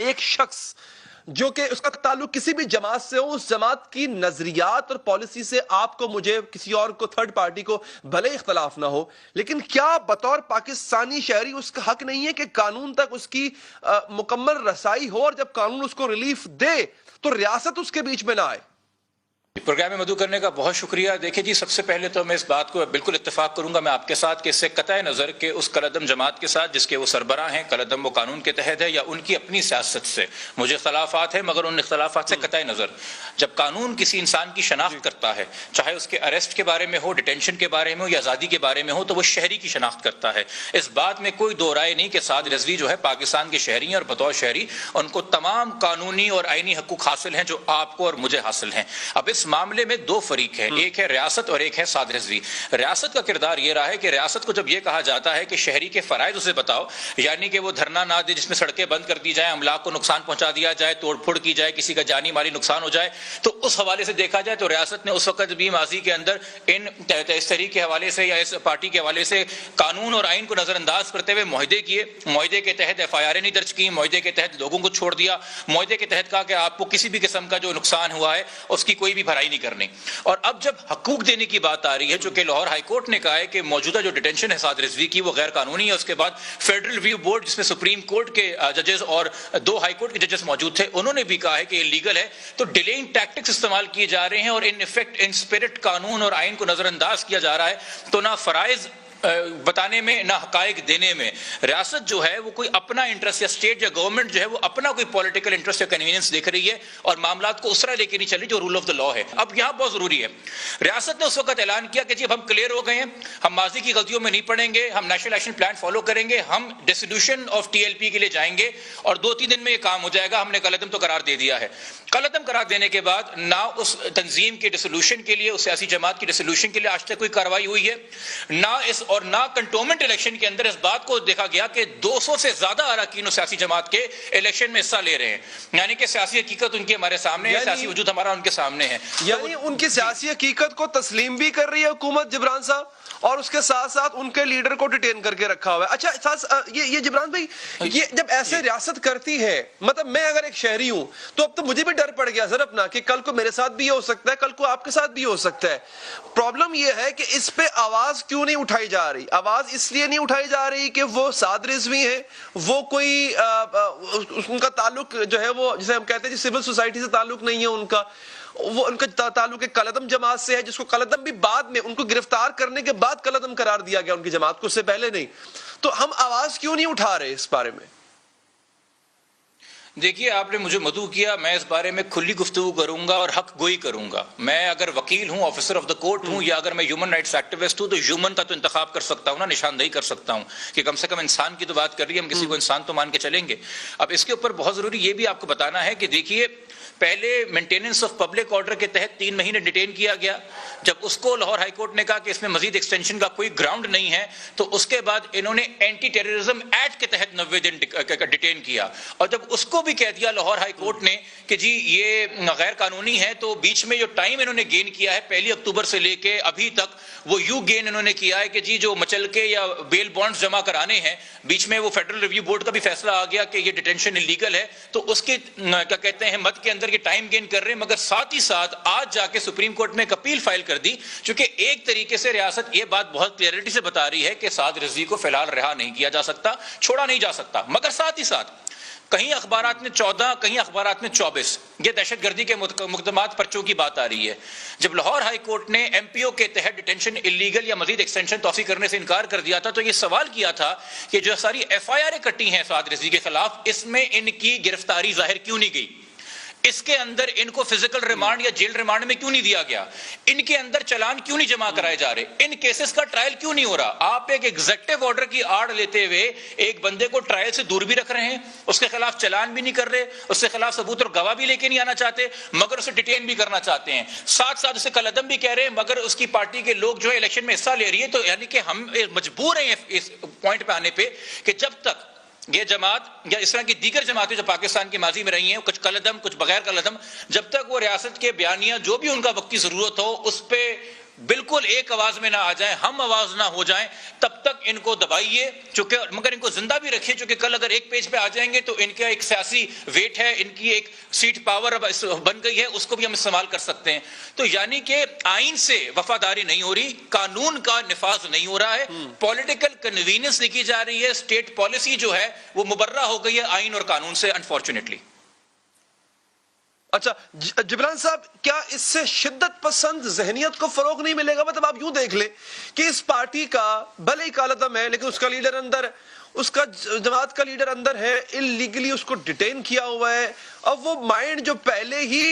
ایک شخص جو کہ اس کا تعلق کسی بھی جماعت سے ہو، اس جماعت کی نظریات اور پالیسی سے آپ کو، مجھے، کسی اور کو، تھرڈ پارٹی کو بھلے اختلاف نہ ہو، لیکن کیا بطور پاکستانی شہری اس کا حق نہیں ہے کہ قانون تک اس کی مکمل رسائی ہو، اور جب قانون اس کو ریلیف دے تو ریاست اس کے بیچ میں نہ آئے؟ پروگرام میں مدعو کرنے کا بہت شکریہ۔ دیکھیں جی، سب سے پہلے تو میں اس بات کو بالکل اتفاق کروں گا میں آپ کے ساتھ کہ اس سے قطع نظر کہ اس کالعدم جماعت کے ساتھ جس کے وہ سربراہ ہیں، کالعدم وہ قانون کے تحت ہے یا ان کی اپنی سیاست سے مجھے اختلافات ہیں، مگر ان اختلافات سے قطع نظر جب قانون کسی انسان کی شناخت کرتا ہے، چاہے اس کے اریسٹ کے بارے میں ہو، ڈیٹینشن کے بارے میں ہو یا آزادی کے بارے میں ہو، تو وہ شہری کی شناخت کرتا ہے۔ اس بات میں کوئی دو رائے نہیں کہ سعد رضوی جو ہے پاکستان کے شہری ہیں، اور بطور شہری ان کو تمام قانونی اور آئینی حقوق حاصل ہیں جو آپ کو اور مجھے حاصل ہیں۔ اب اس معاملے میں دو فریق ہے، ایک ہے ریاست اور ایک ہے سعد رضوی۔ ریاست کا کردار یہ رہا ہے کہ ریاست کو جب یہ کہا جاتا ہے کہ شہری کے فرائض اسے بتاؤ، یعنی کہ وہ دھرنا نہ دے جس میں سڑکیں بند کر دی جائیں، املاک کو نقصان پہنچا دیا جائے، توڑ پھوڑ کی جائے، کسی کا جانی مالی نقصان ہو جائے، تو اس حوالے سے دیکھا جائے تو ریاست نے اس وقت بھی ماضی کے اندر اس تحریک کے حوالے سے یا اس پارٹی کے حوالے سے قانون اور آئین کو نظر انداز کرتے ہوئے معاہدے کیے، معاہدے کے تحت FIR نہیں درج کی، معاہدے کے تحت لوگوں کو چھوڑ دیا، معاہدے کے تحت کہا کہ آپ کو کسی بھی قسم کا جو نقصان ہوا ہے اس کی کوئی بھی بھرائی نہیں کرنی۔ اور اب جب حقوق دینے کی بات آ رہی ہے، جو کہ لاہور ہائی کورٹ نے کہا ہے کہ موجودہ جو ڈیٹینشن ہے سعد رضوی کی وہ غیر قانونی ہے، اس کے بعد فیڈرل ریویو بورڈ جس میں سپریم کورٹ کے ججز اور 2 ہائی کورٹ کے ججز موجود تھے، انہوں نے بھی کہا ہے کہ یہ لیگل ہے، تو ڈیلینگ ٹیکٹکس استعمال کیے جا رہے ہیں اور ان ایفیکٹ ان اسپرٹ قانون اور آئین کو نظر انداز کیا جا رہا ہے، تو نہ فرائض بتانے میں نہ حقائق دینے میں ریاست جو ہے وہ کوئی اپنا انٹرسٹ یا اسٹیٹ یا گورنمنٹ جو ہے وہ اپنا کوئی پولیٹیکل انٹرسٹ یا کنوینئنس دیکھ رہی ہے اور معاملات کو اس طرح لے کے نہیں چل رہی جو رول آف دا لا ہے۔ اب یہاں بہت ضروری ہے، ریاست نے اس وقت اعلان کیا کہ جی اب ہم کلیئر ہو گئے ہیں، ہم ماضی کی غلطیوں میں نہیں پڑیں گے، ہم نیشنل ایکشن پلان فالو کریں گے، ہم ڈیسولوشن آف TLP کے لیے جائیں گے اور 2-3 دن میں یہ کام ہو جائے گا، ہم نے کالعدم تو قرار دے دیا ہے۔ کالعدم قرار دینے کے بعد نہ اس تنظیم کے ڈیسولوشن کے لیے، اس سیاسی جماعت کی ڈیسولوشن کے لیے آج تک کوئی کارروائی ہوئی ہے، نہ کنٹونمنٹ الیکشن کے اندر اس بات کو دیکھا گیا کہ 200 سے زیادہ اراکین سیاسی جماعت کے الیکشن میں حصہ لے رہے ہیں، یعنی کہ سیاسی حقیقت ان کی ہمارے سامنے ہے، سیاسی وجود ہمارا ان کے سامنے ہے، یعنی ان کی سیاسی حقیقت کو تسلیم بھی کر رہی ہے حکومت جبران صاحب، اور اس کے ساتھ ساتھ ان کے لیڈر کو ڈیٹین کر کے رکھا ہوا ہے۔ اچھا یہ جبران بھائی، یہ جب ایسے ریاست کرتی ہے، مطلب میں اگر ایک شہری ہوں تو اب تو مجھے بھی ڈر پڑ گیا سر اپنا کہ کل کو میرے ساتھ بھی یہ ہو سکتا ہے، کل کو آپ کے ساتھ بھی ہو سکتا ہے۔ پرابلم یہ ہے کہ اس پہ آواز کیوں نہیں اٹھائی جا رہی؟ آواز اس لیے نہیں اٹھائی جا رہی کہ وہ سعد رضوی ہیں، وہ کوئی ان کا تعلق جو ہے وہ جسے ہم کہتے ہیں سول سوسائٹی سے تعلق نہیں ہے ان کا، وہ ان کا تعلق کالعدم جماعت سے ہے، جس کو کالعدم بھی بعد میں ان کو گرفتار کرنے کے بعد کالعدم قرار دیا گیا ان کی جماعت کو، اس سے پہلے نہیں۔ تو ہم آواز کیوں نہیں اٹھا رہے اس بارے میں؟ دیکھیے، آپ نے مجھے مدعو کیا، میں اس بارے میں کھلی گفتگو کروں گا اور حق گوئی کروں گا۔ میں اگر وکیل ہوں، آفیسر آف دا کورٹ ہوں، یا اگر میں ہیومن رائٹس ایکٹیوسٹ ہوں تو ہیومن کا تو انتخاب کر سکتا ہوں نا، نشاندہی کر سکتا ہوں کہ کم سے کم انسان کی تو بات کر رہی ہے، ہم کسی کو انسان تو مان کے چلیں گے۔ اب اس کے اوپر بہت ضروری یہ بھی آپ کو بتانا ہے کہ دیکھیے، پہلے مینٹیننس آف پبلک آرڈر کے تحت 3 مہینے ڈیٹین کیا گیا، جب اس کو لاہور ہائی کورٹ نے کہا کہ اس میں مزید ایکسٹینشن کا کوئی گراؤنڈ نہیں ہے، تو اس کے بعد انہوں نے اینٹی ٹیررزم ایکٹ کے تحت 90 دن ڈیٹین کیا، اور جب اس کو بھی کہہ دیا لاہور ہائی کورٹ نے کہ جی یہ غیر قانونی ہے، تو بیچ میں جو ٹائم انہوں نے گین کیا ہے 1 اکتوبر سے لے کے ابھی تک، وہ یوں گین انہوں نے کیا ہے کہ جی جو مچلکے یا بیل بانڈز جمع کرانے ہیں، بیچ میں وہ فیڈرل ریویو بورڈ کا بھی فیصلہ آ گیا کہ یہ ڈیٹینشن انلیگل ہے، تو اس کے کیا کہتے ہیں مد کے اندر یہ ٹائم گین کر رہے ہیں، مگر ساتھ ہی ساتھ آج جا کے سپریم کورٹ میں ایک اپیل فائل کر دی، چونکہ ایک طریقے سے ریاست یہ بات بہت کلیئرٹی سے بتا رہی ہے کہ سعد رضوی کو فی الحال رہا نہیں کیا جا سکتا، چھوڑا نہیں جا سکتا، مگر ساتھ ہی ساتھ کہیں اخبارات میں 14، کہیں اخبارات میں 24 یہ دہشت گردی کے مقدمات پرچوں کی بات آ رہی ہے۔ جب لاہور ہائی کورٹ نے MPO کے تحت ڈیٹینشن انلیگل یا مزید ایکسٹینشن توسیع کرنے سے انکار کر دیا تھا، تو یہ سوال کیا تھا کہ جو ساری FIR کٹی ہیں سعد رضوی کے خلاف، اس میں ان کی گرفتاری ظاہر کیوں نہیں گئی، اس کے اندر ان کو فزیکل ریمانڈ یا جیل ریمانڈ میں کیوں نہیں دیا گیا، ان کے اندر چلان کیوں نہیں جمع کرائے جا رہے، ان کیسز کا ٹرائل کیوں نہیں ہو رہا۔ آپ ایک ایگزیکٹو آرڈر کی آڑ لیتے ہوئے ایک بندے کو ٹرائل سے دور بھی رکھ رہے ہیں، اس کے خلاف چلان بھی نہیں کر رہے، اس کے خلاف ثبوت اور گواہ بھی لے کے نہیں آنا چاہتے، مگر اسے ڈیٹین بھی کرنا چاہتے ہیں، ساتھ ساتھ اسے کالعدم بھی کہہ رہے ہیں، مگر اس کی پارٹی کے لوگ جو ہے الیکشن میں حصہ لے رہی ہے۔ تو یعنی کہ ہم مجبور ہیں اس پوائنٹ پہ آنے پہ کہ جب تک یہ جماعت یا اس طرح کی دیگر جماعتیں جو پاکستان کی ماضی میں رہی ہیں، کچھ کالعدم کچھ بغیر کالعدم، جب تک وہ ریاست کے بیانیہ جو بھی ان کا وقتی ضرورت ہو اس پہ بالکل ایک آواز میں نہ آ جائیں, ہم آواز نہ ہو جائیں, تب تک ان کو دبائیے, چونکہ مگر ان کو زندہ بھی رکھیے, چونکہ کل اگر ایک پیج پہ آ جائیں گے تو ان کا ایک سیاسی ویٹ ہے, ان کی ایک سیٹ پاور بن گئی ہے, اس کو بھی ہم استعمال کر سکتے ہیں. تو یعنی کہ آئین سے وفاداری نہیں ہو رہی, قانون کا نفاذ نہیں ہو رہا ہے, پولیٹیکل کنوینئنس لکھی جا رہی ہے, اسٹیٹ پالیسی جو ہے وہ مبرہ ہو گئی ہے آئین اور قانون سے, انفارچونیٹلی. اچھا جبران صاحب, کیا اس سے شدت پسند ذہنیت کو فروغ نہیں ملے گا؟ مطلب آپ یوں دیکھ لیں کہ اس پارٹی کا بھلے ہی کالعدم ہے, لیکن اس کا لیڈر اندر, اس کا جماعت کا لیڈر اندر ہے, اللیگلی اس کو ڈیٹین کیا ہوا ہے. اب وہ مائنڈ جو پہلے ہی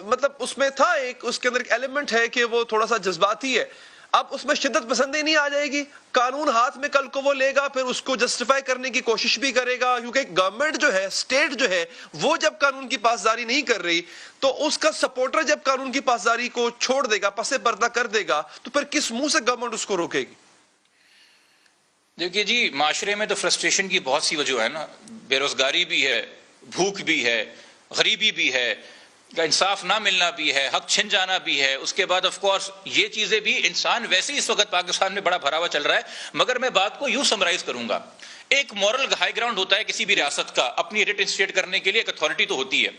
مطلب اس میں تھا, ایک اس کے اندر ایک ایلیمنٹ ہے کہ وہ تھوڑا سا جذباتی ہے, اب اس میں شدت پسندی نہیں آ جائے گی. قانون ہاتھ میں کل کو وہ لے گا, پھر اس کو جسٹیفائی کرنے کی کوشش بھی کرے گا, کیونکہ گورنمنٹ جو ہے, اسٹیٹ جو ہے, وہ جب قانون کی پاسداری نہیں کر رہی تو اس کا سپورٹر جب قانون کی پاسداری کو چھوڑ دے گا, پس پردہ کر دے گا, تو پھر کس منہ سے گورنمنٹ اس کو روکے گی؟ دیکھیے جی, معاشرے میں تو فرسٹریشن کی بہت سی وجہ ہے نا, بے روزگاری بھی ہے, بھوک بھی ہے, غریبی بھی ہے, انصاف نہ ملنا بھی ہے, حق چھن جانا بھی ہے. اس کے بعد آف کورس یہ چیزیں بھی, انسان ویسے ہی اس وقت پاکستان میں بڑا بھرا ہوا چل رہا ہے. مگر میں بات کو یوں سمرائز کروں گا, ایک مورل ہائی گراؤنڈ ہوتا ہے کسی بھی ریاست کا, اپنی ریٹ انسٹیٹ کرنے کے لیے ایک اتھارٹی تو ہوتی ہے.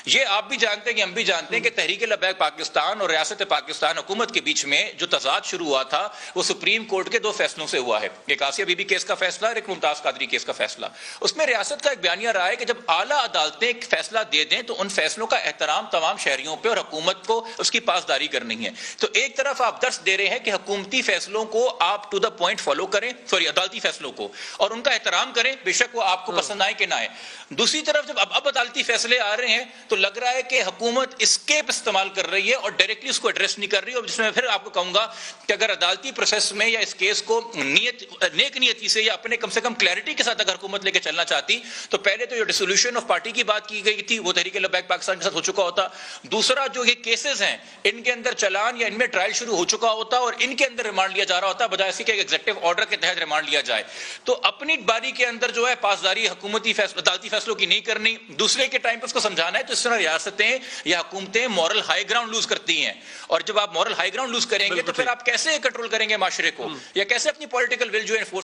یہ آپ بھی جانتے ہیں کہ ہم بھی جانتے ہیں کہ تحریک لبیک پاکستان اور ریاست پاکستان حکومت کے بیچ میں جو تضاد شروع ہوا تھا وہ سپریم کورٹ کے 2 فیصلوں سے ہوا ہے, ایک آسیہ بی بی کیس کا فیصلہ اور ایک ممتاز قادری کیس کا فیصلہ. اس میں ریاست کا ایک بیانیہ رہا ہے کہ جب اعلیٰ عدالتیں ایک فیصلہ دے دیں تو ان فیصلوں کا احترام تمام شہریوں پہ اور حکومت کو اس کی پاسداری کرنی ہے. تو ایک طرف آپ درس دے رہے ہیں کہ حکومتی فیصلوں کو آپ ٹو دا پوائنٹ فالو کریں, عدالتی فیصلوں کو, اور ان کا احترام کریں, بے شک وہ آپ کو پسند آئے کہ نہ آئے. دوسری طرف جب اب عدالتی فیصلے آ رہے ہیں تو لگ رہا ہے کہ حکومت اسکیپ استعمال کر رہی ہے اور ڈائریکٹلی اس کو ایڈریس نہیں کر رہی ہے, جس میں پھر آپ کو کہوں گا کہ اگر عدالتی پروسیس میں یا اس کیس کو نیک نیتی سے یا اپنے کم سے کم کلیئرٹی کے ساتھ اگر حکومت لے کے چلنا چاہتی تو پہلے تو یہ ڈیسولوشن آف پارٹی کی بات کی گئی تھی, وہ تحریک لبیک پاکستان کے ساتھ ہو چکا ہوتا. دوسرا جو یہ کیسز ہیں ان کے اندر چلان یا ان میں ٹرائل شروع ہو چکا ہوتا اور ان کے اندر ریمانڈ لیا جا رہا ہوتا, بجائے اس کے ایگزیکٹو آرڈر کے تحت ریمانڈ لیا جائے. تو اپنی باری کے اندر جو ہے پاسداری حکومتی عدالتی فیصلوں کی نہیں کرنی, دوسرے کے ٹائم پہ اس کو سمجھانا ہے. تو اس طرح ریاستیں یا حکومتیں مورل ہائی گراؤنڈ لوز کرتی ہیں, اور جب آپ مورل ہائی گراؤنڈ لوز کریں گے تو پھر آپ کیسے کنٹرول کریں گے معاشرے کو, یا کیسے اپنی پولیٹیکل ول جو ہے